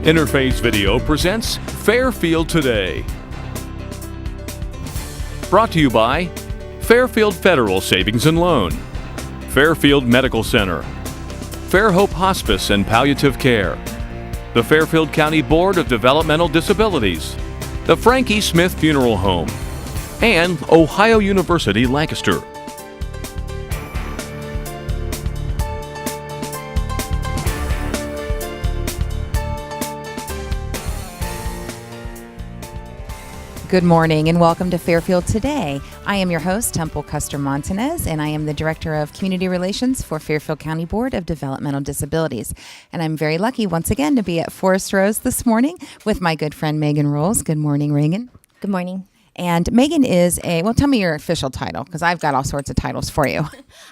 Interface Video presents Fairfield Today. Brought to you by Fairfield Federal Savings and Loan, Fairfield Medical Center, Fairhope Hospice and Palliative Care, the Fairfield County Board of Developmental Disabilities, the Frankie Smith Funeral Home, and Ohio University Lancaster. Good morning and welcome to Fairfield Today. I am your host, Temple Custer Montanez, and I am the Director of Community Relations for Fairfield County Board of Developmental Disabilities. And I'm very lucky once again to be at Forest Rose this morning with my good friend Megan Rolls. Good morning, Reagan. Good morning. And Megan is tell me your official title, because I've got all sorts of titles for you.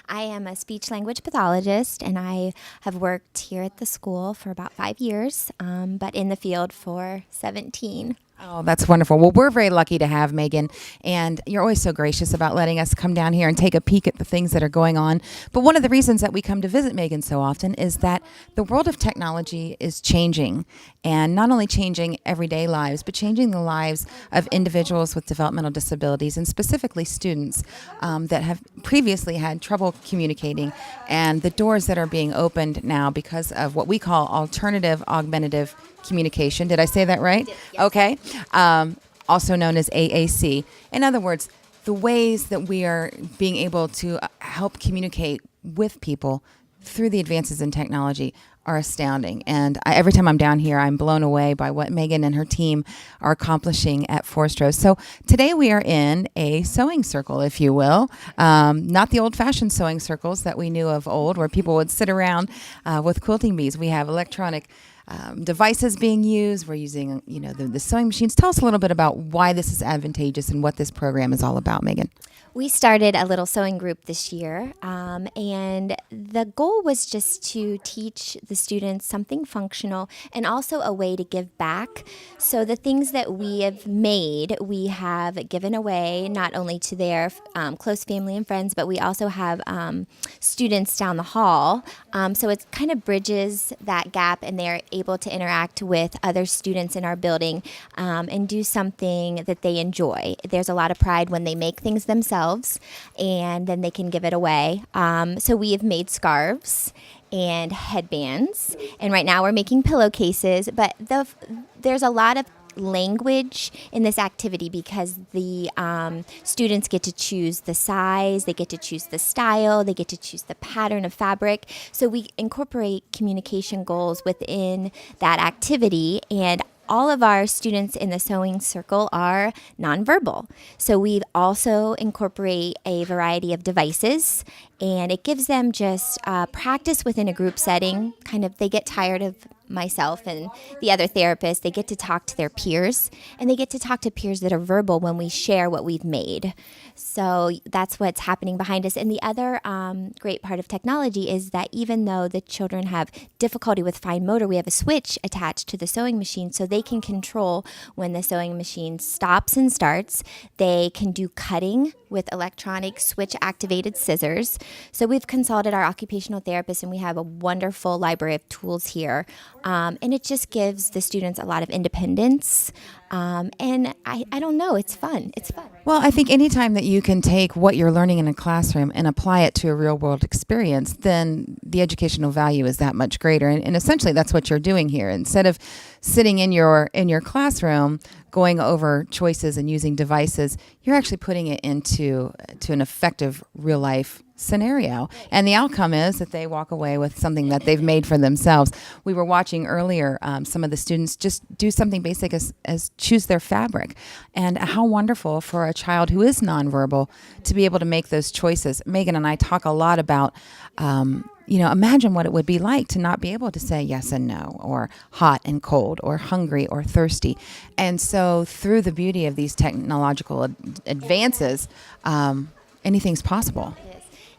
I am a speech-language pathologist, and I have worked here at the school for about 5 years, but in the field for 17. Oh, that's wonderful. Well, we're very lucky to have Megan, and you're always so gracious about letting us come down here and take a peek at the things that are going on. But one of the reasons that we come to visit Megan so often is that the world of technology is changing, and not only changing everyday lives, but changing the lives of individuals with developmental disabilities, and specifically students that have previously had trouble communicating, and the doors that are being opened now because of what we call alternative augmentative communication. Did I say that right? Yes. Okay. Also known as AAC. In other words, the ways that we are being able to help communicate with people through the advances in technology are astounding. And every time I'm down here, I'm blown away by what Megan and her team are accomplishing at Forest Rose. So today we are in a sewing circle, if you will. Not the old-fashioned sewing circles that we knew of old, where people would sit around with quilting bees. We have electronic devices being used. We're using, the sewing machines. Tell us a little bit about why this is advantageous and what this program is all about, Megan. We started a little sewing group this year, and the goal was just to teach the students something functional and also a way to give back. So the things that we have made, we have given away not only to their close family and friends, but we also have students down the hall. So it kind of bridges that gap, and they're able to interact with other students in our building and do something that they enjoy. There's a lot of pride when they make things themselves, and then they can give it away. So we have made scarves and headbands, and right now we're making pillowcases, but there's a lot of language in this activity because the students get to choose the size, they get to choose the style, they get to choose the pattern of fabric. So we incorporate communication goals within that activity, and all of our students in the sewing circle are nonverbal. So we also incorporate a variety of devices, and it gives them just practice within a group setting. Kind of, they get tired of myself and the other therapists. They get to talk to their peers, and they get to talk to peers that are verbal when we share what we've made. So that's what's happening behind us. And the other great part of technology is that even though the children have difficulty with fine motor, we have a switch attached to the sewing machine so they can control when the sewing machine stops and starts. They can do cutting with electronic switch-activated scissors. So we've consulted our occupational therapist, and we have a wonderful library of tools here. And it just gives the students a lot of independence. And I don't know, it's fun. It's fun. Well, I think anytime that you can take what you're learning in a classroom and apply it to a real-world experience, then the educational value is that much greater. And essentially, that's what you're doing here. Instead of sitting in your classroom, going over choices and using devices, you're actually putting it into an effective real-life scenario. And the outcome is that they walk away with something that they've made for themselves. We were watching earlier some of the students just do something basic as choose their fabric. And how wonderful for a child who is nonverbal to be able to make those choices. Megan and I talk a lot about imagine what it would be like to not be able to say yes and no, or hot and cold, or hungry or thirsty. And so through the beauty of these technological advances, anything's possible.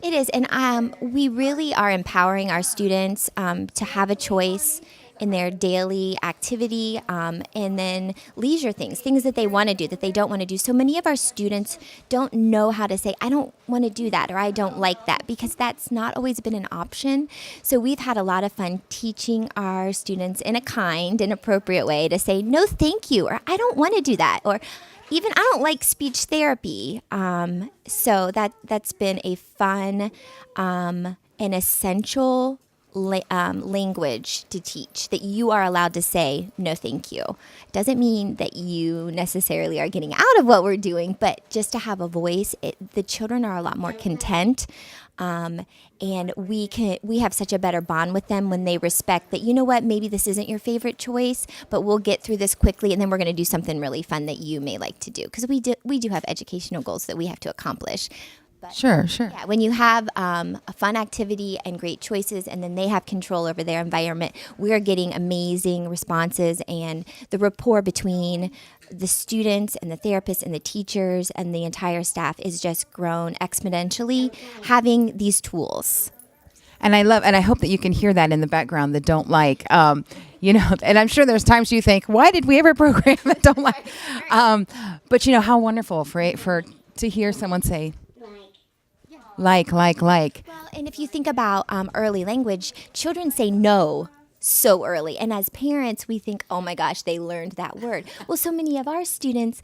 It is, and we really are empowering our students to have a choice in their daily activity, and then leisure things that they want to do, that they don't want to do. So many of our students don't know how to say, I don't want to do that, or I don't like that, because that's not always been an option. So we've had a lot of fun teaching our students in a kind and appropriate way to say, no, thank you, or I don't want to do that, or even I don't like speech therapy. So that's been a fun and essential language to teach, that you are allowed to say no thank you. Doesn't mean that you necessarily are getting out of what we're doing, but just to have a voice. The children are a lot more content, and we have such a better bond with them when they respect that, you know what, maybe this isn't your favorite choice, but we'll get through this quickly, and then we're going to do something really fun that you may like to do, because we do have educational goals that we have to accomplish. But Sure. yeah, when you have a fun activity and great choices, and then they have control over their environment, we're getting amazing responses, and the rapport between the students and the therapists and the teachers and the entire staff is just grown exponentially having these tools. And I hope that you can hear that in the background, the don't like, and I'm sure there's times you think, why did we ever program that don't like? But how wonderful to hear someone say, like. Well, and if you think about early language, children say no so early. And as parents, we think, oh my gosh, they learned that word. Well, so many of our students,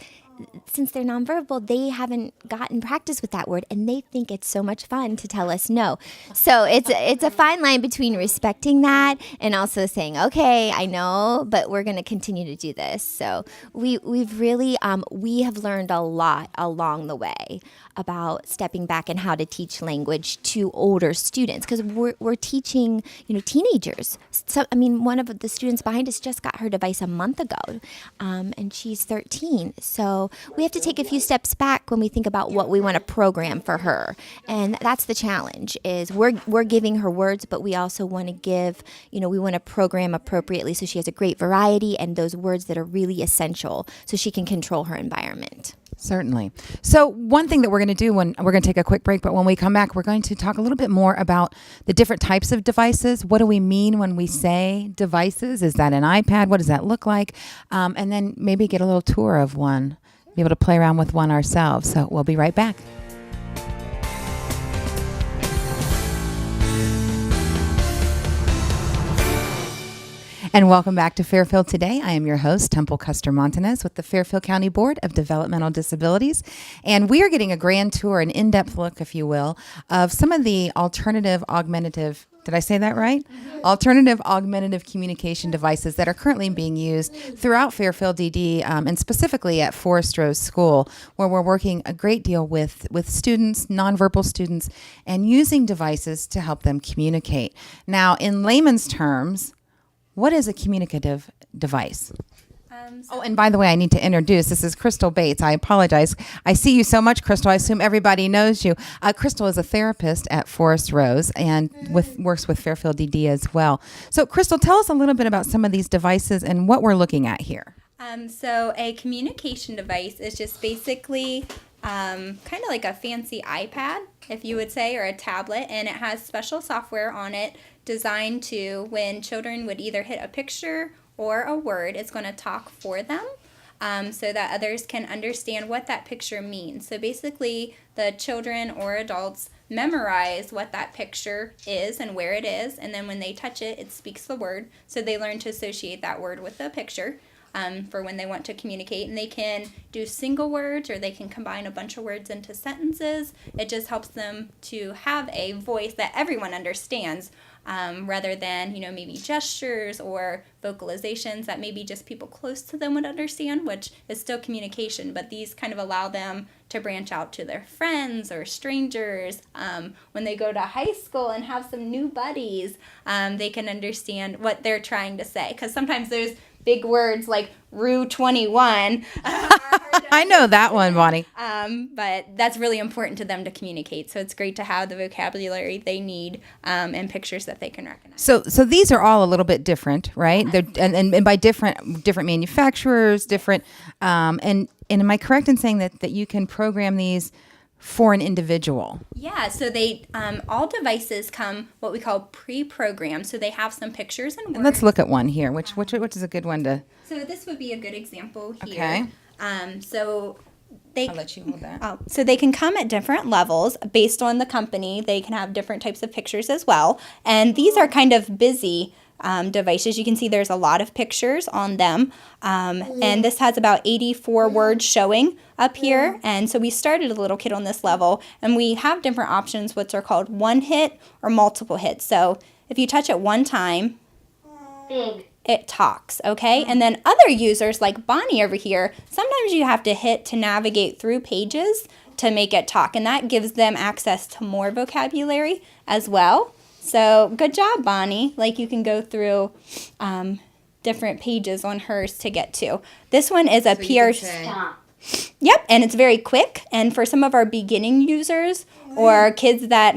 since they're nonverbal, they haven't gotten practice with that word, and they think it's so much fun to tell us no. So it's a fine line between respecting that and also saying, okay, I know, but we're going to continue to do this. So we've really we have learned a lot along the way about stepping back and how to teach language to older students, because we're teaching teenagers. So one of the students behind us just got her device a month ago, and she's 13. So we have to take a few steps back when we think about what we want to program for her, and that's the challenge. Is we're giving her words, but we also want to give, we want to program appropriately so she has a great variety and those words that are really essential so she can control her environment. Certainly. So one thing that we're going to do, when we're going to take a quick break, but when we come back, we're going to talk a little bit more about the different types of devices. What do we mean when we say devices? Is that an iPad? What does that look like? And then maybe get a little tour of one, be able to play around with one ourselves. So we'll be right back. And welcome back to Fairfield Today. I am your host, Temple Custer Montanez, with the Fairfield County Board of Developmental Disabilities. And we are getting a grand tour, an in-depth look, if you will, of some of the alternative augmentative, did I say that right? Mm-hmm. Alternative augmentative communication devices that are currently being used throughout Fairfield DD, and specifically at Forest Rose School, where we're working a great deal with students, nonverbal students, and using devices to help them communicate. Now, in layman's terms, what is a communicative device? And by the way, I need to introduce, this is Crystal Bates. I apologize. I see you so much, Crystal. I assume everybody knows you. Crystal is a therapist at Forest Rose and works with Fairfield DD as well. So Crystal, tell us a little bit about some of these devices and what we're looking at here. So a communication device is just basically kind of like a fancy iPad, if you would say, or a tablet, and it has special software on it designed to, when children would either hit a picture or a word, it's going to talk for them, so that others can understand what that picture means. So basically, the children or adults memorize what that picture is and where it is, and then when they touch it, it speaks the word, so they learn to associate that word with the picture. For when they want to communicate, and they can do single words or they can combine a bunch of words into sentences. It just helps them to have a voice that everyone understands, rather than maybe gestures or vocalizations that maybe just people close to them would understand, which is still communication, but these kind of allow them to branch out to their friends or strangers. When they go to high school and have some new buddies, they can understand what they're trying to say, because sometimes there's big words like Rue 21. I know that one, Bonnie. But that's really important to them to communicate. So it's great to have the vocabulary they need, and pictures that they can recognize. So these are all a little bit different, right? They're and by different manufacturers, different. And am I correct in saying that you can program these for an individual? Yeah, so they all devices come what we call pre-programmed. So they have some pictures and words. And let's look at one here. Which is a good one to? So this would be a good example here. Okay. So they I'll let you hold that. so they can come at different levels based on the company. They can have different types of pictures as well. And these are kind of busy devices. You can see there's a lot of pictures on them. And this has about 84 words showing up here. And so we started a little kid on this level. And we have different options, which are called one hit or multiple hits. So if you touch it one time, it talks, okay? And then other users like Bonnie over here, sometimes you have to hit to navigate through pages to make it talk. And that gives them access to more vocabulary as well. So good job, Bonnie. Like you can go through different pages on hers to get to. This one is a PR. Yep, and it's very quick. And for some of our beginning users or kids that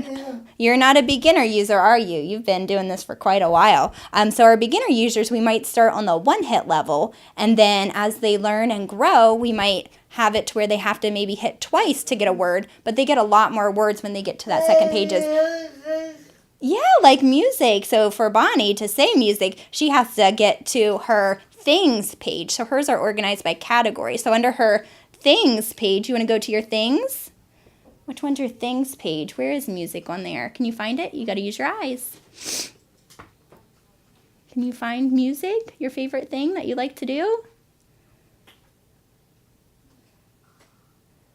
you're not a beginner user, are you? You've been doing this for quite a while. So our beginner users, we might start on the one hit level, and then as they learn and grow, we might have it to where they have to maybe hit twice to get a word, but they get a lot more words when they get to that second pages. Yeah, like music. So for Bonnie to say music, she has to get to her things page. So hers are organized by category. So under her things page, you want to go to your things? Which one's your things page? Where is music on there? Can you find it? You got to use your eyes. Can you find music, your favorite thing that you like to do?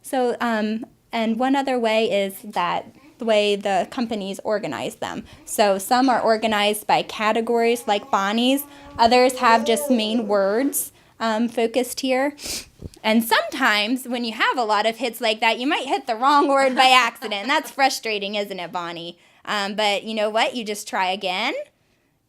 So, and one other way is that the way the companies organize them. So some are organized by categories like Bonnie's. Others have just main words focused here. And sometimes when you have a lot of hits like that, you might hit the wrong word by accident. That's frustrating, isn't it, Bonnie? But you know what? You just try again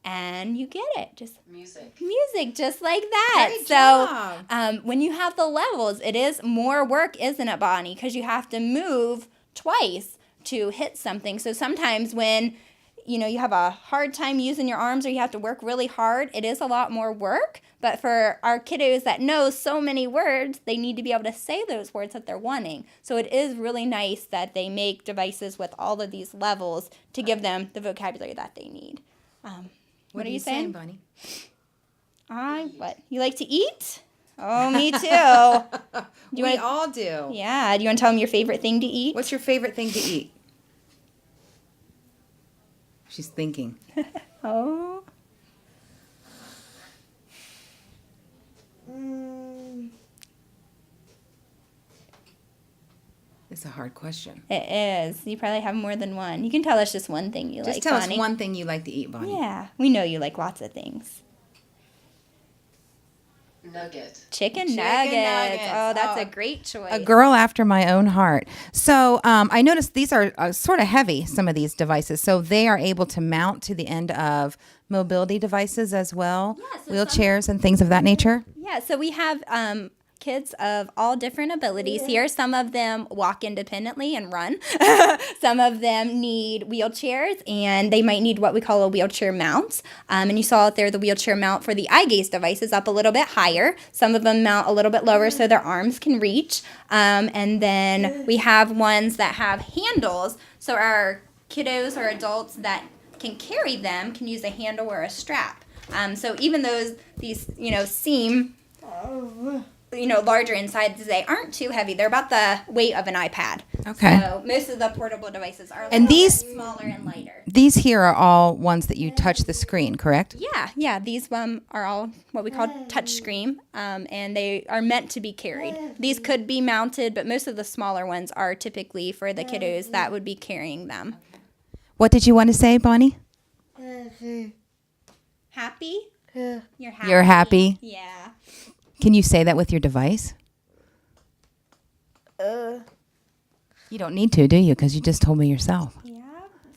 and you get it. Just music, just like that. Great job. When you have the levels, it is more work, isn't it, Bonnie? Because you have to move twice to hit something. So sometimes when you have a hard time using your arms or you have to work really hard, it is a lot more work. But for our kiddos that know so many words, they need to be able to say those words that they're wanting. So it is really nice that they make devices with all of these levels to give them the vocabulary that they need. What are you saying, Bonnie? What? You like to eat? Oh, me too. We all do. Yeah. Do you want to tell them your favorite thing to eat? What's your favorite thing to eat? She's thinking. Oh. It's a hard question. It is. You probably have more than one. You can tell us just one thing you like, Just tell Bonnie. us one thing you like to eat, Bonnie. Yeah. We know you like lots of things. Nugget. Chicken nuggets. Oh, that's Oh. a great choice. A girl after my own heart. So I noticed these are sort of heavy, some of these devices. So they are able to mount to the end of mobility devices as well, Yeah, so wheelchairs and things of that nature. Yeah, so we have kids of all different abilities here. Some of them walk independently and run. Some of them need wheelchairs, and they might need what we call a wheelchair mount. And you saw out there the wheelchair mount for the eye gaze device is up a little bit higher. Some of them mount a little bit lower so their arms can reach. And then we have ones that have handles, so our kiddos or adults that can carry them can use a handle or a strap. So even though these seem larger inside, they aren't too heavy. They're about the weight of an iPad. Okay. So most of the portable devices are a And little these- bit smaller and lighter. These here are all ones that you touch the screen, correct? Yeah. These are all what we call touch screen, and they are meant to be carried. These could be mounted, but most of the smaller ones are typically for the kiddos that would be carrying them. What did you want to say, Bonnie? Happy? You're happy. You're happy. Yeah. Can you say that with your device? You don't need to, do you? Because you just told me yourself. Yeah.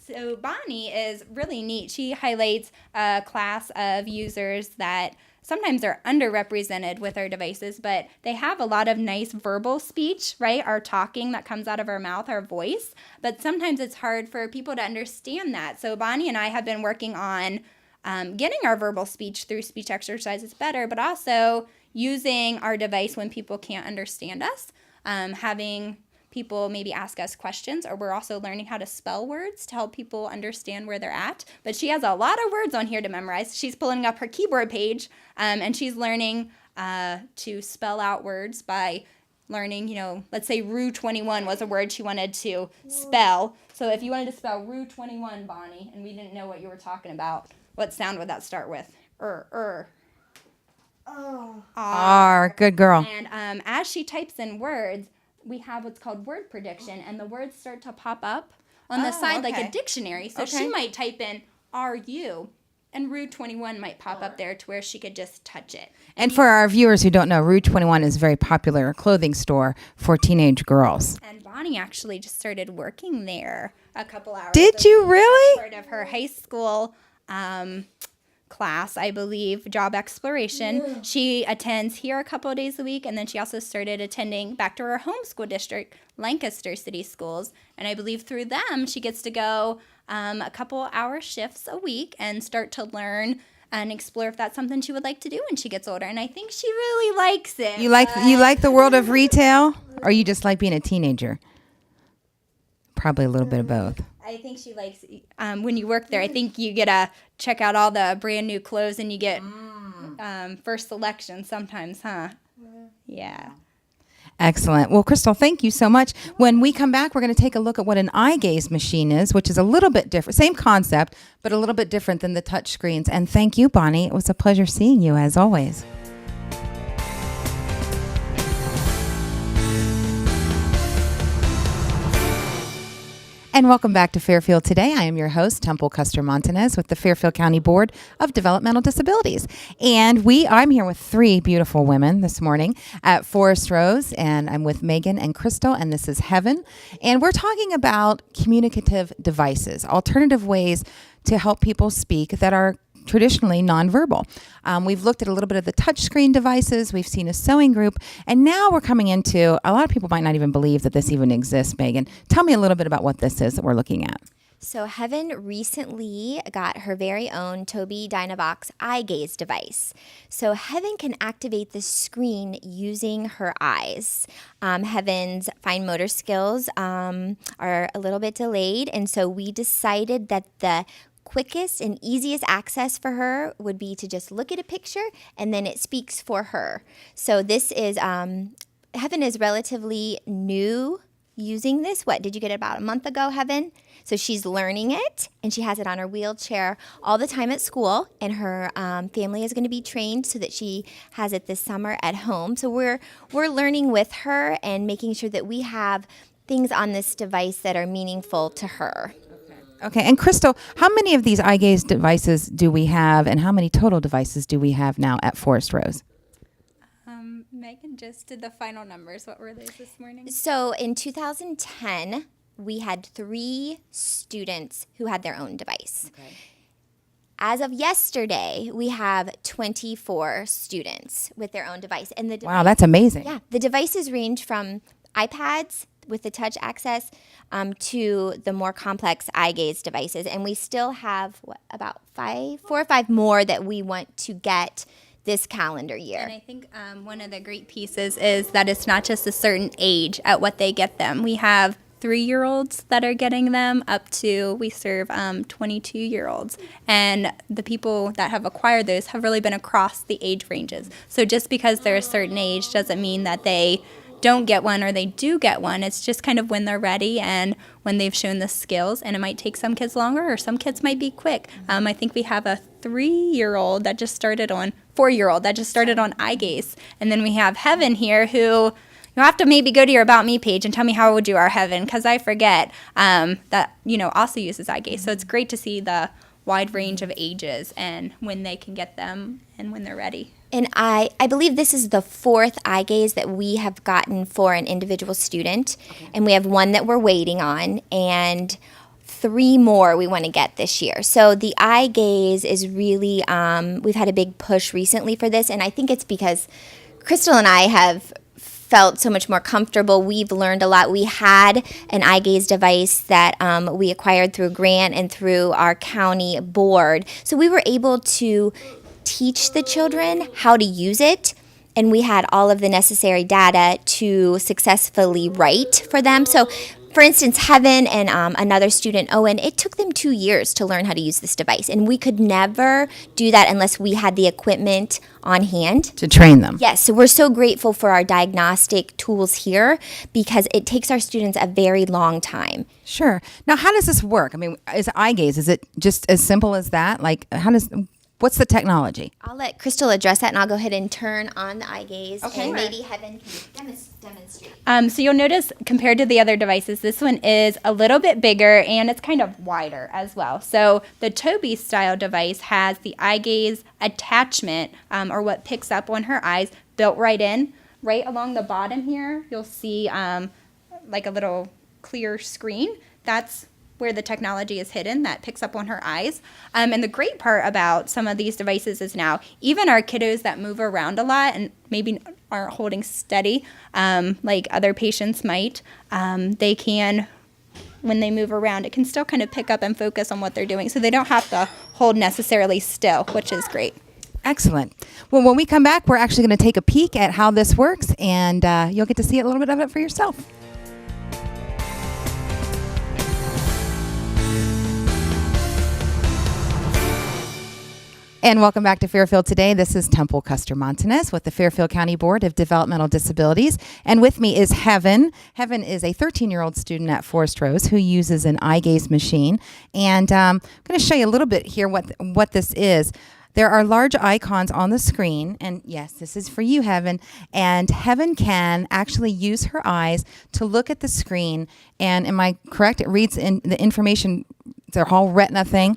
So Bonnie is really neat. She highlights a class of users that sometimes are underrepresented with our devices, but they have a lot of nice verbal speech, right? Our talking that comes out of our mouth, our voice. But sometimes it's hard for people to understand that. So Bonnie and I have been working on getting our verbal speech through speech exercises better, but also using our device when people can't understand us, having people maybe ask us questions, or we're also learning how to spell words to help people understand where they're at. But she has a lot of words on here to memorize. She's pulling up her keyboard page, and she's learning to spell out words by learning, let's say Rue 21 was a word she wanted to spell. So if you wanted to spell Rue 21, Bonnie, and we didn't know what you were talking about, what sound would that start with? R. Good girl. And as she types in words, we have what's called word prediction, and the words start to pop up on the side like a dictionary. So she might type in RU, and Rue 21 might pop up there to where she could just touch it. And for our viewers who don't know, Rue 21 is a very popular clothing store for teenage girls. And Bonnie actually just started working there a couple hours Did ago. you really? Part of her high school class, I believe, job exploration. Yeah. She attends here a couple of days a week, and then she also started attending back to her home school district, Lancaster City Schools. And I believe through them, she gets to go a couple hour shifts a week and start to learn and explore if that's something she would like to do when she gets older. And I think she really likes it. You like the world of retail, or you just like being a teenager? Probably a little bit of both. I think she likes, when you work there, I think you get to check out all the brand new clothes, and you get first selection sometimes, huh? Yeah. Excellent. Well, Crystal, thank you so much. When we come back, we're going to take a look at what an eye gaze machine is, which is a little bit different. Same concept, but a little bit different than the touch screens. And thank you, Bonnie. It was a pleasure seeing you, as always. And welcome back to Fairfield Today. I am your host, Temple Custer Montanez, with the Fairfield County Board of Developmental Disabilities. And I'm here with three beautiful women this morning at Forest Rose, and I'm with Megan and Crystal, and this is Heaven. And we're talking about communicative devices, alternative ways to help people speak that are traditionally nonverbal. We've looked at a little bit of the touchscreen devices. We've seen a sewing group. And now we're coming into, a lot of people might not even believe that this even exists, Megan. Tell me a little bit about what this is that we're looking at. So Heaven recently got her very own Tobii Dynavox eye gaze device. So Heaven can activate the screen using her eyes. Heaven's fine motor skills are a little bit delayed, and so we decided that the quickest and easiest access for her would be to just look at a picture and then it speaks for her. So this is, Heaven is relatively new using this. What, did you get it about a month ago, Heaven? So she's learning it, and she has it on her wheelchair all the time at school, and her family is going to be trained so that she has it this summer at home. So we're learning with her and making sure that we have things on this device that are meaningful to her. Okay, and Crystal, how many of these eye gaze devices do we have, and how many total devices do we have now at Forest Rose? Megan just did the final numbers. What were those this morning? So in 2010, we had 3 students who had their own device. Okay. As of yesterday, we have 24 students with their own device. And wow, that's amazing. Yeah, the devices range from iPads with the touch access to the more complex eye gaze devices. And we still have about 4 or 5 more that we want to get this calendar year. And I think one of the great pieces is that it's not just a certain age at what they get them. We have 3-year-olds that are getting them up to, we serve 22-year-olds. And the people that have acquired those have really been across the age ranges. So just because they're a certain age doesn't mean that they don't get one or they do get one. It's just kind of when they're ready and when they've shown the skills, and it might take some kids longer or some kids might be quick. I think we have a 4-year-old that just started on eye gaze. And then we have Heaven here, who you'll have to maybe go to your About Me page and tell me how we'll do our Heaven, because I forget that, also uses eye gaze. So it's great to see the wide range of ages and when they can get them and when they're ready. And I believe this is the 4th eye gaze that we have gotten for an individual student. Okay. And we have 1 that we're waiting on, and 3 more we want to get this year. So the eye gaze is really, we've had a big push recently for this, and I think it's because Crystal and I have felt so much more comfortable. We've learned a lot. We had an eye gaze device that we acquired through a grant and through our county board. So we were able to teach the children how to use it and we had all of the necessary data to successfully write for them. So, for instance, Heaven and another student, Owen, it took them 2 years to learn how to use this device. And we could never do that unless we had the equipment on hand to train them. Yes, so we're so grateful for our diagnostic tools here because it takes our students a very long time. Sure. Now, how does this work? I mean, is eye gaze, is it just as simple as that? Like, what's the technology? I'll let Crystal address that, and I'll go ahead and turn on the eye gaze, Okay. and maybe Heaven can demonstrate. So you'll notice compared to the other devices, this one is a little bit bigger and it's kind of wider as well. So the Toby style device has the eye gaze attachment, or what picks up on her eyes, built right in. Right along the bottom here, you'll see like a little clear screen. That's where the technology is hidden that picks up on her eyes. And the great part about some of these devices is now even our kiddos that move around a lot and maybe aren't holding steady like other patients might, they can, when they move around, it can still kind of pick up and focus on what they're doing. So they don't have to hold necessarily still, which is great. Excellent. Well, when we come back, we're actually going to take a peek at how this works, and you'll get to see a little bit of it for yourself. And welcome back to Fairfield Today. This is Temple Custer Montanez with the Fairfield County Board of Developmental Disabilities. And with me is Heaven. Heaven is a 13-year-old student at Forest Rose who uses an eye gaze machine. And I'm going to show you a little bit here what this is. There are large icons on the screen, and yes, this is for you, Heaven. And Heaven can actually use her eyes to look at the screen. And am I correct? It reads in the information, their whole retina thing.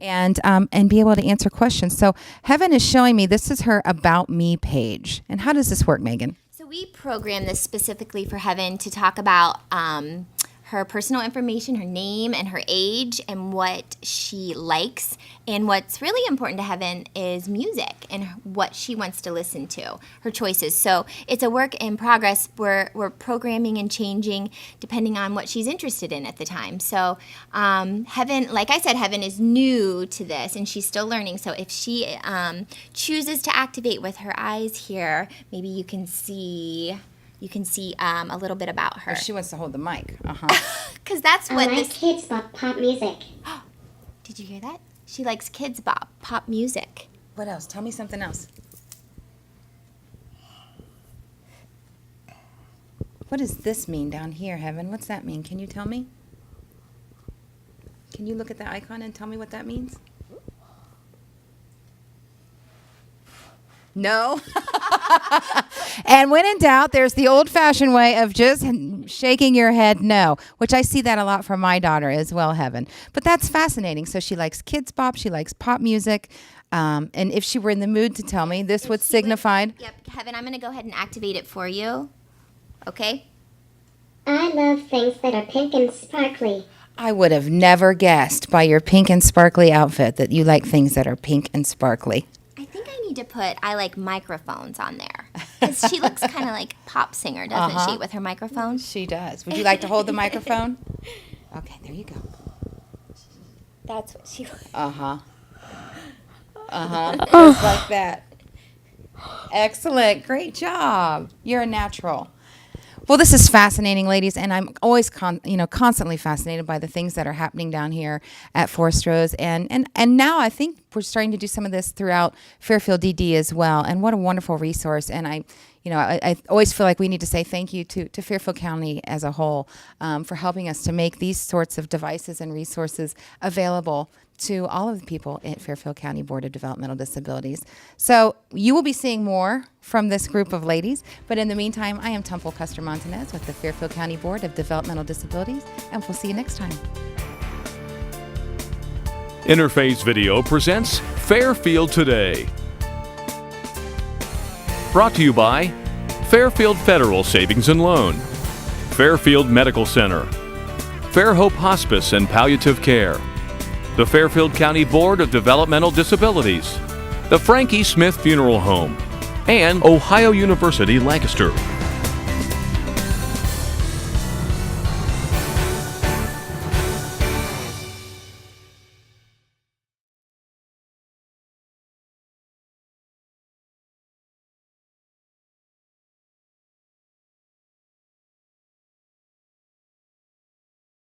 And be able to answer questions. So Heaven is showing me, this is her About Me page. And how does this work, Megan? So we programmed this specifically for Heaven to talk about her personal information, her name and her age, and what she likes. And what's really important to Heaven is music and what she wants to listen to, her choices. So it's a work in progress. We're programming and changing depending on what she's interested in at the time. So Heaven, like I said, Heaven is new to this and she's still learning. So if she chooses to activate with her eyes here, maybe you can see a little bit about her. Oh, she wants to hold the mic. Because that's what I like kids pop music. Did you hear that? She likes kids pop music. What else? Tell me something else. What does this mean down here, Heaven? What's that mean? Can you tell me? Can you look at the icon and tell me what that means? No. And when in doubt, there's the old-fashioned way of just shaking your head no, which I see that a lot from my daughter as well, Heaven. But that's fascinating. So she likes kids bop, she likes pop music, and if she were in the mood to tell me, this would signify. Yep, Heaven, I'm going to go ahead and activate it for you. Okay? I love things that are pink and sparkly. I would have never guessed by your pink and sparkly outfit that you like things that are pink and sparkly. I think I need to put I like microphones on there. Because she looks kind of like pop singer, doesn't she, with her microphone? She does. Would you like to hold the microphone? Okay, there you go. That's what she looks Just like that. Excellent. Great job. You're a natural. Well, this is fascinating, ladies, and I'm always constantly fascinated by the things that are happening down here at Forest Rose, and now I think we're starting to do some of this throughout Fairfield DD as well. And what a wonderful resource! And I always feel like we need to say thank you to Fairfield County as a whole for helping us to make these sorts of devices and resources available to all of the people at Fairfield County Board of Developmental Disabilities. So you will be seeing more from this group of ladies, but in the meantime, I am Temple Custer Montanez with the Fairfield County Board of Developmental Disabilities, and we'll see you next time. Interface Video presents Fairfield Today. Brought to you by Fairfield Federal Savings and Loan, Fairfield Medical Center, Fairhope Hospice and Palliative Care, the Fairfield County Board of Developmental Disabilities, the Frankie Smith Funeral Home, and Ohio University Lancaster.